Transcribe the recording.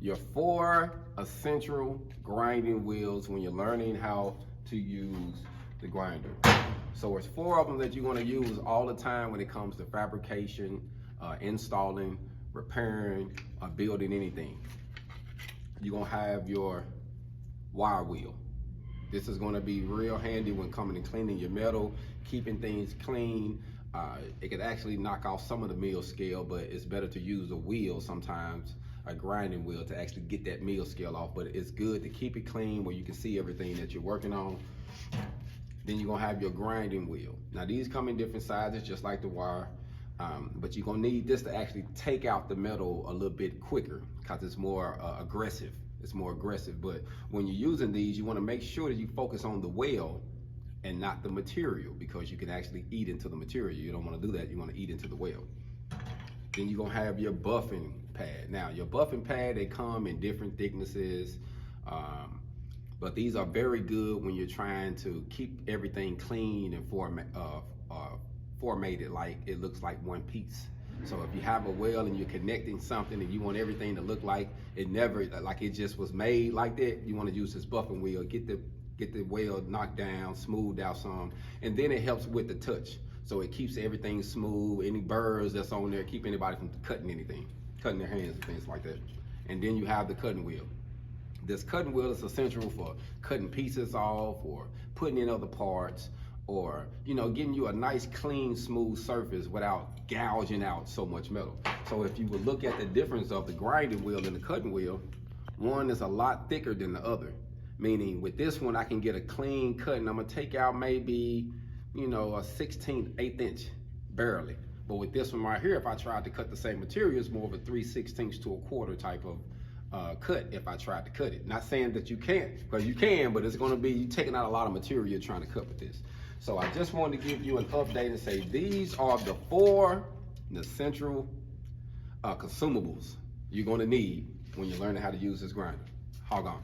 your 4 essential grinding wheels when you're learning how to use the grinder. So it's 4 of them that you're going to use all the time when it comes to fabrication, installing, repairing, or building anything. You're going to have your wire wheel. This is going to be real handy when coming and cleaning your metal, keeping things clean. It could actually knock off some of the mill scale, but it's better to use a wheel sometimes, a grinding wheel, to actually get that mill scale off. But it's good to keep it clean where you can see everything that you're working on. Then you're gonna have your grinding wheel. Now these come in different sizes, just like the wire, but you're gonna need this to actually take out the metal a little bit quicker because it's more aggressive. It's more aggressive, but when you're using these, you wanna make sure that you focus on the weld and not the material, because you can actually eat into the material. You don't wanna do that, you wanna eat into the weld. Then you're gonna have your buffing pad. Now your buffing pad, they come in different thicknesses, but these are very good when you're trying to keep everything clean and formatted like it looks like one piece. So if you have a weld and you're connecting something and you want everything to look like it never, like it just was made like that, you want to use this buffing wheel, get the weld knocked down, smoothed out some, and then it helps with the touch. So it keeps everything smooth, any burrs that's on there, keep anybody from cutting anything, cutting their hands and things like that. And then you have the cutting wheel. This cutting wheel is essential for cutting pieces off or putting in other parts, or getting you a nice clean smooth surface without gouging out so much metal. So if you would look at the difference of the grinding wheel and the cutting wheel, one is a lot thicker than the other, meaning with this one I can get a clean cut and I'm gonna take out maybe a 1/16, 1/8 inch barely. But with this one right here, if I tried to cut the same material, it's more of a 3/16 to 1/4 type of cut if I tried to cut it. Not saying that you can't, because you can, but it's going to be you taking out a lot of material you're trying to cut with this. So I just wanted to give you an update and say these are the 4 essential consumables you're going to need when you're learning how to use this grinder. Hog on.